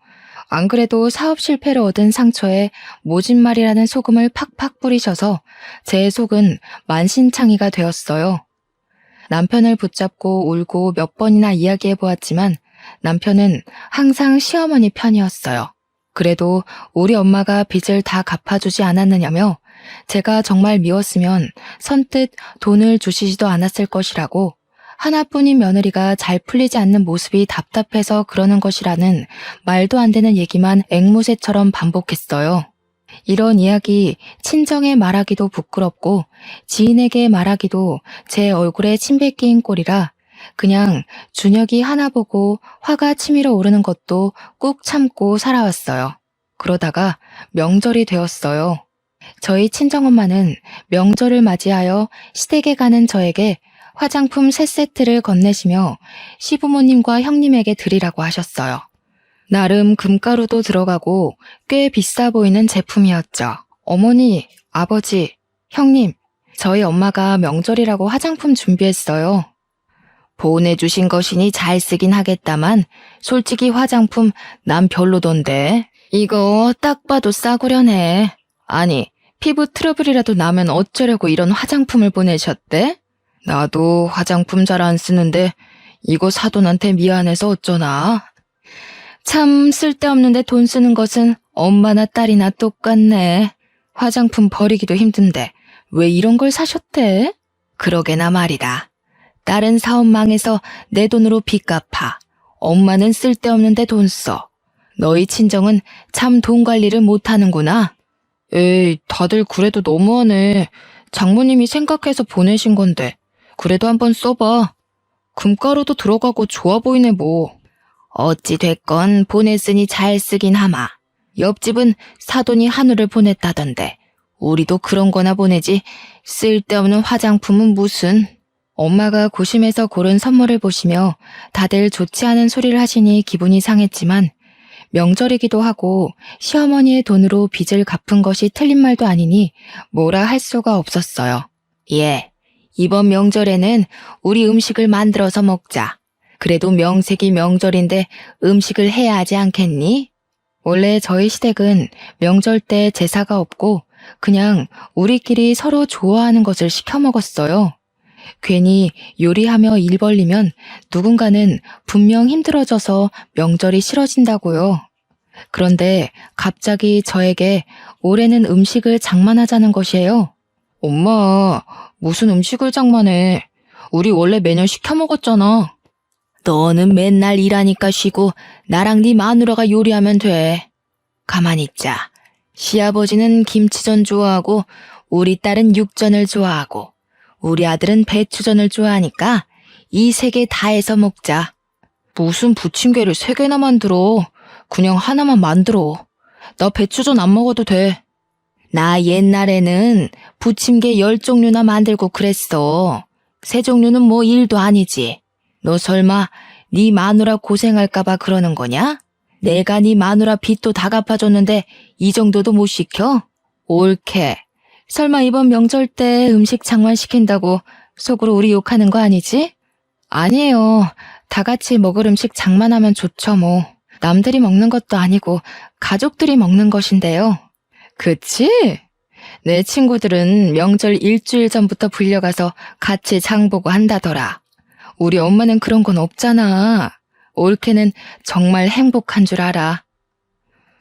안 그래도 사업 실패를 얻은 상처에 모진말이라는 소금을 팍팍 뿌리셔서 제 속은 만신창이가 되었어요. 남편을 붙잡고 울고 몇 번이나 이야기해 보았지만 남편은 항상 시어머니 편이었어요. 그래도 우리 엄마가 빚을 다 갚아주지 않았느냐며 제가 정말 미웠으면 선뜻 돈을 주시지도 않았을 것이라고 하나뿐인 며느리가 잘 풀리지 않는 모습이 답답해서 그러는 것이라는 말도 안 되는 얘기만 앵무새처럼 반복했어요. 이런 이야기 친정에 말하기도 부끄럽고 지인에게 말하기도 제 얼굴에 침 뱉기인 꼴이라 그냥 준혁이 하나 보고 화가 치밀어 오르는 것도 꾹 참고 살아왔어요. 그러다가 명절이 되었어요. 저희 친정엄마는 명절을 맞이하여 시댁에 가는 저에게 화장품 3세트를 건네시며 시부모님과 형님에게 드리라고 하셨어요. 나름 금가루도 들어가고 꽤 비싸 보이는 제품이었죠. 어머니, 아버지, 형님, 저희 엄마가 명절이라고 화장품 준비했어요. 보내주신 것이니 잘 쓰긴 하겠다만 솔직히 화장품 난 별로던데. 이거 딱 봐도 싸구려네. 아니, 피부 트러블이라도 나면 어쩌려고 이런 화장품을 보내셨대? 나도 화장품 잘 안 쓰는데 이거 사돈한테 미안해서 어쩌나. 참 쓸데없는데 돈 쓰는 것은 엄마나 딸이나 똑같네. 화장품 버리기도 힘든데 왜 이런 걸 사셨대? 그러게나 말이다. 딸은 사업 망해서 내 돈으로 빚 갚아. 엄마는 쓸데없는데 돈 써. 너희 친정은 참 돈 관리를 못하는구나. 에이, 다들 그래도 너무하네. 장모님이 생각해서 보내신 건데 그래도 한번 써봐. 금가루도 들어가고 좋아 보이네 뭐. 어찌 됐건 보냈으니 잘 쓰긴 하마. 옆집은 사돈이 한우를 보냈다던데 우리도 그런 거나 보내지 쓸데없는 화장품은 무슨. 엄마가 고심해서 고른 선물을 보시며 다들 좋지 않은 소리를 하시니 기분이 상했지만 명절이기도 하고 시어머니의 돈으로 빚을 갚은 것이 틀린 말도 아니니 뭐라 할 수가 없었어요. 예, 이번 명절에는 우리 음식을 만들어서 먹자. 그래도 명색이 명절인데 음식을 해야 하지 않겠니? 원래 저희 시댁은 명절 때 제사가 없고 그냥 우리끼리 서로 좋아하는 것을 시켜 먹었어요. 괜히 요리하며 일 벌리면 누군가는 분명 힘들어져서 명절이 싫어진다고요. 그런데 갑자기 저에게 올해는 음식을 장만하자는 것이에요. 엄마, 무슨 음식을 장만해? 우리 원래 매년 시켜 먹었잖아. 너는 맨날 일하니까 쉬고 나랑 네 마누라가 요리하면 돼. 가만히 있자. 시아버지는 김치전 좋아하고 우리 딸은 육전을 좋아하고 우리 아들은 배추전을 좋아하니까 이 3개 다 해서 먹자. 무슨 부침개를 3개나 만들어. 그냥 하나만 만들어. 나 배추전 안 먹어도 돼. 나 옛날에는 부침개 10종류나 만들고 그랬어. 3종류는 뭐 일도 아니지. 너 설마 네 마누라 고생할까봐 그러는 거냐? 내가 네 마누라 빚도 다 갚아줬는데 이 정도도 못 시켜? 옳게. 설마 이번 명절 때 음식 장만시킨다고 속으로 우리 욕하는 거 아니지? 아니에요. 다 같이 먹을 음식 장만하면 좋죠 뭐. 남들이 먹는 것도 아니고 가족들이 먹는 것인데요. 그치? 내 친구들은 명절 일주일 전부터 불려가서 같이 장 보고 한다더라. 우리 엄마는 그런 건 없잖아. 올케는 정말 행복한 줄 알아.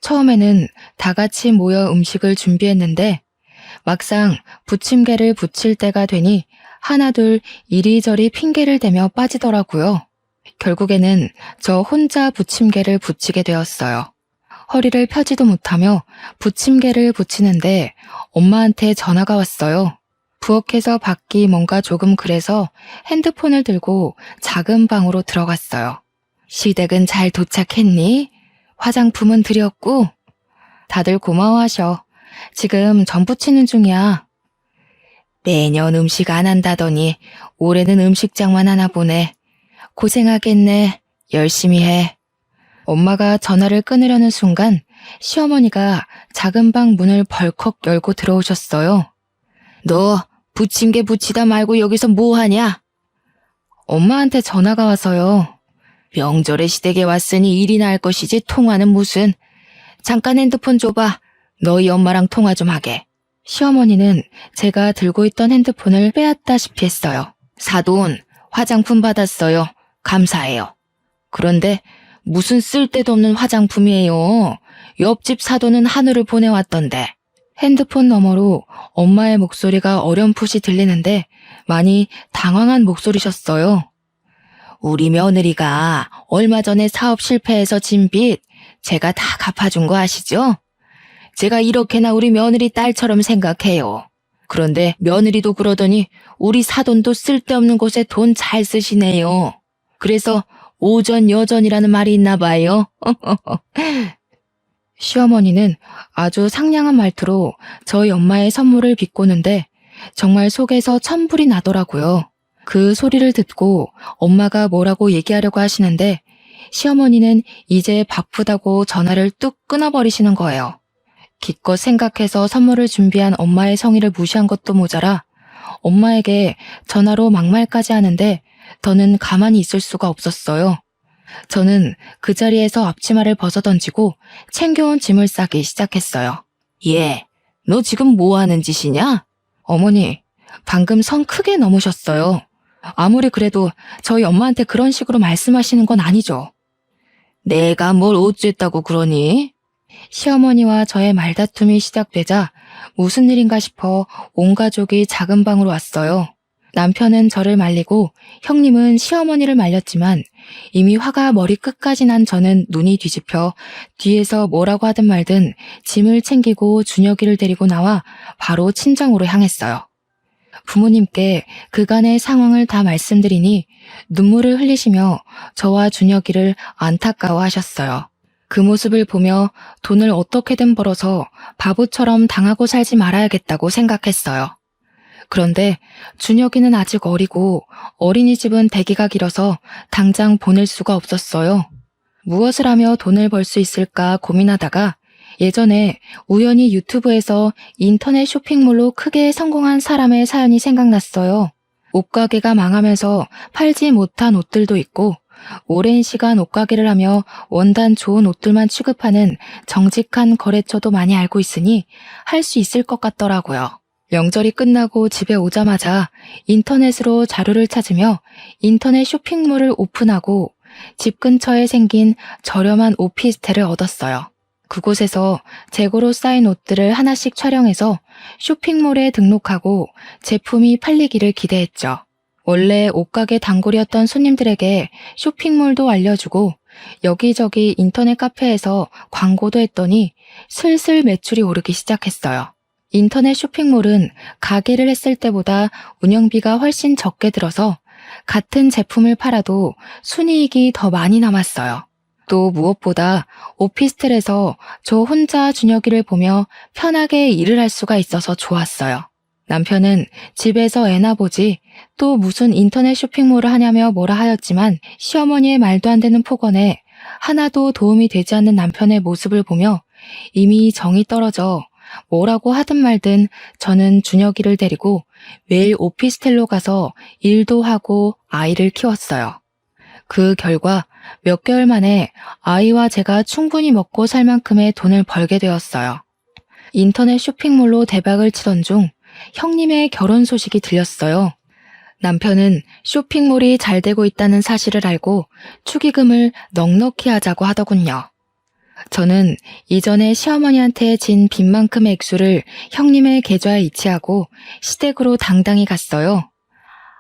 처음에는 다 같이 모여 음식을 준비했는데 막상 부침개를 부칠 때가 되니 하나둘 이리저리 핑계를 대며 빠지더라고요. 결국에는 저 혼자 부침개를 부치게 되었어요. 허리를 펴지도 못하며 부침개를 부치는데 엄마한테 전화가 왔어요. 부엌에서 밖이 뭔가 조금 그래서 핸드폰을 들고 작은 방으로 들어갔어요. 시댁은 잘 도착했니? 화장품은 드렸고? 다들 고마워하셔. 지금 전 부치는 중이야. 매년 음식 안 한다더니 올해는 음식장만 하나 보네. 고생하겠네. 열심히 해. 엄마가 전화를 끊으려는 순간 시어머니가 작은 방 문을 벌컥 열고 들어오셨어요. 너 부침개 부치다 말고 여기서 뭐 하냐? 엄마한테 전화가 와서요. 명절에 시댁에 왔으니 일이나 할 것이지 통화는 무슨. 잠깐 핸드폰 줘봐. 너희 엄마랑 통화 좀 하게. 시어머니는 제가 들고 있던 핸드폰을 빼앗다시피 했어요. 사돈, 화장품 받았어요. 감사해요. 그런데 무슨 쓸데도 없는 화장품이에요. 옆집 사돈은 한우를 보내왔던데. 핸드폰 너머로 엄마의 목소리가 어렴풋이 들리는데 많이 당황한 목소리셨어요. 우리 며느리가 얼마 전에 사업 실패해서 진 빚 제가 다 갚아준 거 아시죠? 제가 이렇게나 우리 며느리 딸처럼 생각해요. 그런데 며느리도 그러더니 우리 사돈도 쓸데없는 곳에 돈 잘 쓰시네요. 그래서 오전 여전이라는 말이 있나 봐요. 시어머니는 아주 상냥한 말투로 저희 엄마의 선물을 비꼬는데 정말 속에서 천불이 나더라고요. 그 소리를 듣고 엄마가 뭐라고 얘기하려고 하시는데 시어머니는 이제 바쁘다고 전화를 뚝 끊어버리시는 거예요. 기껏 생각해서 선물을 준비한 엄마의 성의를 무시한 것도 모자라 엄마에게 전화로 막말까지 하는데 더는 가만히 있을 수가 없었어요. 저는 그 자리에서 앞치마를 벗어던지고 챙겨온 짐을 싸기 시작했어요. 얘, 너 지금 뭐 하는 짓이냐? 어머니, 방금 선 크게 넘으셨어요. 아무리 그래도 저희 엄마한테 그런 식으로 말씀하시는 건 아니죠. 내가 뭘 어쨌다고 그러니? 시어머니와 저의 말다툼이 시작되자 무슨 일인가 싶어 온 가족이 작은 방으로 왔어요. 남편은 저를 말리고 형님은 시어머니를 말렸지만 이미 화가 머리 끝까지 난 저는 눈이 뒤집혀 뒤에서 뭐라고 하든 말든 짐을 챙기고 준혁이를 데리고 나와 바로 친정으로 향했어요. 부모님께 그간의 상황을 다 말씀드리니 눈물을 흘리시며 저와 준혁이를 안타까워하셨어요. 그 모습을 보며 돈을 어떻게든 벌어서 바보처럼 당하고 살지 말아야겠다고 생각했어요. 그런데 준혁이는 아직 어리고 어린이집은 대기가 길어서 당장 보낼 수가 없었어요. 무엇을 하며 돈을 벌 수 있을까 고민하다가 예전에 우연히 유튜브에서 인터넷 쇼핑몰로 크게 성공한 사람의 사연이 생각났어요. 옷가게가 망하면서 팔지 못한 옷들도 있고 오랜 시간 옷가게를 하며 원단 좋은 옷들만 취급하는 정직한 거래처도 많이 알고 있으니 할 수 있을 것 같더라고요. 명절이 끝나고 집에 오자마자 인터넷으로 자료를 찾으며 인터넷 쇼핑몰을 오픈하고 집 근처에 생긴 저렴한 오피스텔을 얻었어요. 그곳에서 재고로 쌓인 옷들을 하나씩 촬영해서 쇼핑몰에 등록하고 제품이 팔리기를 기대했죠. 원래 옷가게 단골이었던 손님들에게 쇼핑몰도 알려주고 여기저기 인터넷 카페에서 광고도 했더니 슬슬 매출이 오르기 시작했어요. 인터넷 쇼핑몰은 가게를 했을 때보다 운영비가 훨씬 적게 들어서 같은 제품을 팔아도 순이익이 더 많이 남았어요. 또 무엇보다 오피스텔에서 저 혼자 준혁이를 보며 편하게 일을 할 수가 있어서 좋았어요. 남편은 집에서 애나 보지 또 무슨 인터넷 쇼핑몰을 하냐며 뭐라 하였지만 시어머니의 말도 안 되는 폭언에 하나도 도움이 되지 않는 남편의 모습을 보며 이미 정이 떨어져 뭐라고 하든 말든 저는 준혁이를 데리고 매일 오피스텔로 가서 일도 하고 아이를 키웠어요. 그 결과 몇 개월 만에 아이와 제가 충분히 먹고 살 만큼의 돈을 벌게 되었어요. 인터넷 쇼핑몰로 대박을 치던 중 형님의 결혼 소식이 들렸어요. 남편은 쇼핑몰이 잘 되고 있다는 사실을 알고 축의금을 넉넉히 하자고 하더군요. 저는 이전에 시어머니한테 진 빚만큼의 액수를 형님의 계좌에 이체하고 시댁으로 당당히 갔어요.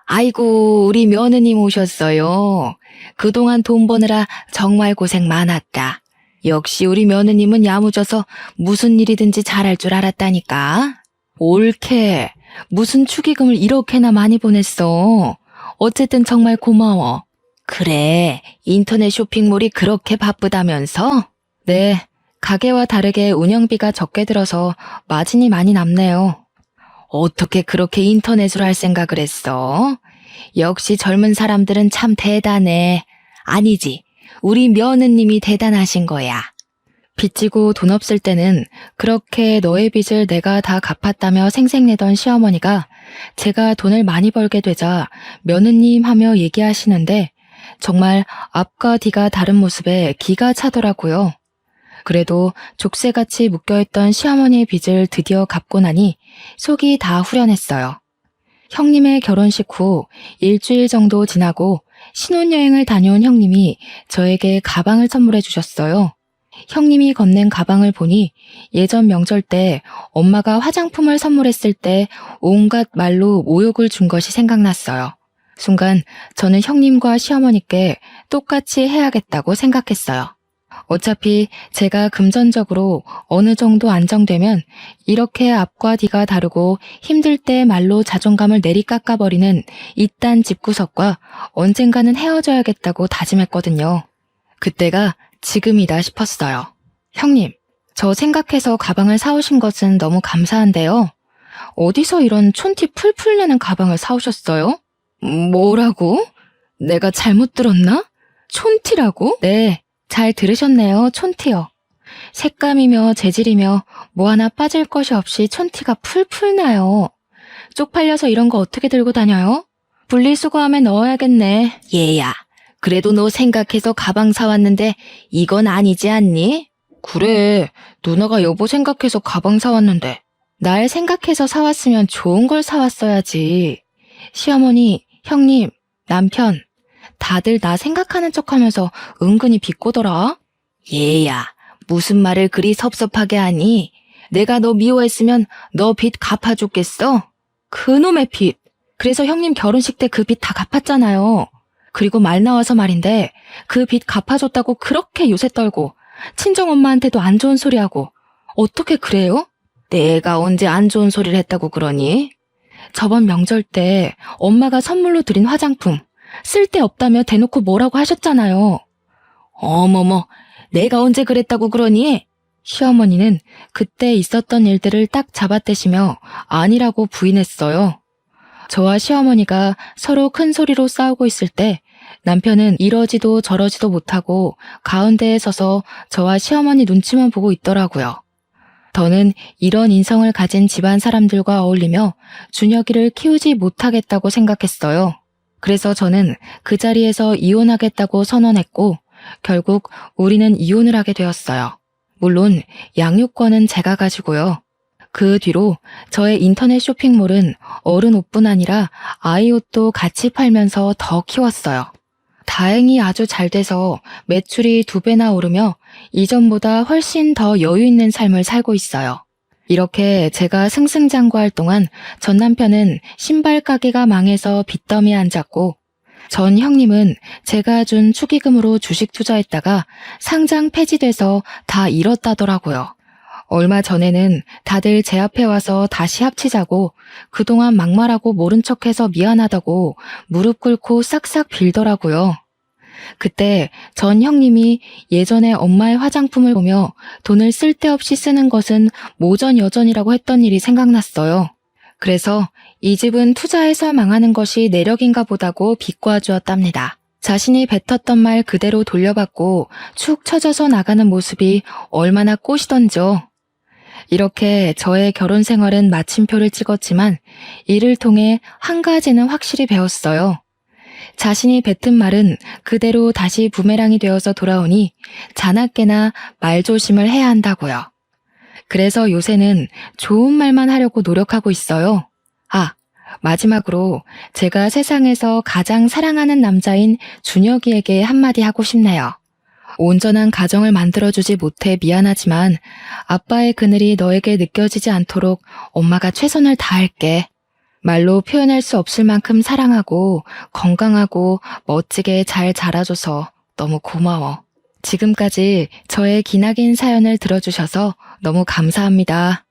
아이고, 우리 며느님 오셨어요. 그동안 돈 버느라 정말 고생 많았다. 역시 우리 며느님은 야무져서 무슨 일이든지 잘할 줄 알았다니까. 옳게. 무슨 축의금을 이렇게나 많이 보냈어. 어쨌든 정말 고마워. 그래, 인터넷 쇼핑몰이 그렇게 바쁘다면서? 네, 가게와 다르게 운영비가 적게 들어서 마진이 많이 남네요. 어떻게 그렇게 인터넷으로 할 생각을 했어? 역시 젊은 사람들은 참 대단해. 아니지, 우리 며느님이 대단하신 거야. 빚지고 돈 없을 때는 그렇게 너의 빚을 내가 다 갚았다며 생색내던 시어머니가 제가 돈을 많이 벌게 되자 며느님 하며 얘기하시는데 정말 앞과 뒤가 다른 모습에 기가 차더라고요. 그래도 족쇄같이 묶여있던 시어머니의 빚을 드디어 갚고 나니 속이 다 후련했어요. 형님의 결혼식 후 일주일 정도 지나고 신혼여행을 다녀온 형님이 저에게 가방을 선물해 주셨어요. 형님이 건넨 가방을 보니 예전 명절 때 엄마가 화장품을 선물했을 때 온갖 말로 모욕을 준 것이 생각났어요. 순간 저는 형님과 시어머니께 똑같이 해야겠다고 생각했어요. 어차피 제가 금전적으로 어느 정도 안정되면 이렇게 앞과 뒤가 다르고 힘들 때 말로 자존감을 내리깎아버리는 이딴 집구석과 언젠가는 헤어져야겠다고 다짐했거든요. 그때가 지금이다 싶었어요. 형님, 저 생각해서 가방을 사오신 것은 너무 감사한데요. 어디서 이런 촌티 풀풀 내는 가방을 사오셨어요? 뭐라고? 내가 잘못 들었나? 촌티라고? 네, 잘 들으셨네요. 촌티요. 색감이며 재질이며 뭐 하나 빠질 것이 없이 촌티가 풀풀 나요. 쪽팔려서 이런 거 어떻게 들고 다녀요? 분리수거함에 넣어야겠네. 얘야, 그래도 너 생각해서 가방 사왔는데 이건 아니지 않니? 그래, 누나가 여보 생각해서 가방 사왔는데 날 생각해서 사왔으면 좋은 걸 사왔어야지. 시어머니, 형님, 남편, 다들 나 생각하는 척하면서 은근히 비꼬더라. 얘야, 무슨 말을 그리 섭섭하게 하니? 내가 너 미워했으면 너 빚 갚아줬겠어? 그놈의 빚. 그래서 형님 결혼식 때 그 빚 다 갚았잖아요. 그리고 말 나와서 말인데 그 빚 갚아줬다고 그렇게 요새 떨고 친정엄마한테도 안 좋은 소리하고 어떻게 그래요? 내가 언제 안 좋은 소리를 했다고 그러니? 저번 명절 때 엄마가 선물로 드린 화장품 쓸데없다며 대놓고 뭐라고 하셨잖아요. 어머머, 내가 언제 그랬다고 그러니? 시어머니는 그때 있었던 일들을 딱 잡아떼시며 아니라고 부인했어요. 저와 시어머니가 서로 큰 소리로 싸우고 있을 때 남편은 이러지도 저러지도 못하고 가운데에 서서 저와 시어머니 눈치만 보고 있더라고요. 더는 이런 인성을 가진 집안 사람들과 어울리며 준혁이를 키우지 못하겠다고 생각했어요. 그래서 저는 그 자리에서 이혼하겠다고 선언했고 결국 우리는 이혼을 하게 되었어요. 물론 양육권은 제가 가지고요. 그 뒤로 저의 인터넷 쇼핑몰은 어른 옷뿐 아니라 아이 옷도 같이 팔면서 더 키웠어요. 다행히 아주 잘 돼서 매출이 2배나 오르며 이전보다 훨씬 더 여유 있는 삶을 살고 있어요. 이렇게 제가 승승장구할 동안 전 남편은 신발 가게가 망해서 빚더미에 앉았고 전 형님은 제가 준 축의금으로 주식 투자했다가 상장 폐지돼서 다 잃었다더라고요. 얼마 전에는 다들 제 앞에 와서 다시 합치자고 그동안 막말하고 모른 척해서 미안하다고 무릎 꿇고 싹싹 빌더라고요. 그때 전 형님이 예전에 엄마의 화장품을 보며 돈을 쓸데없이 쓰는 것은 모전여전이라고 했던 일이 생각났어요. 그래서 이 집은 투자해서 망하는 것이 내력인가 보다고 비꼬아 주었답니다. 자신이 뱉었던 말 그대로 돌려받고 축 처져서 나가는 모습이 얼마나 꼬시던지요. 이렇게 저의 결혼 생활은 마침표를 찍었지만 이를 통해 한 가지는 확실히 배웠어요. 자신이 뱉은 말은 그대로 다시 부메랑이 되어서 돌아오니 자나깨나 말조심을 해야 한다고요. 그래서 요새는 좋은 말만 하려고 노력하고 있어요. 아, 마지막으로 제가 세상에서 가장 사랑하는 남자인 준혁이에게 한마디 하고 싶네요. 온전한 가정을 만들어주지 못해 미안하지만 아빠의 그늘이 너에게 느껴지지 않도록 엄마가 최선을 다할게. 말로 표현할 수 없을 만큼 사랑하고 건강하고 멋지게 잘 자라줘서 너무 고마워. 지금까지 저의 기나긴 사연을 들어주셔서 너무 감사합니다.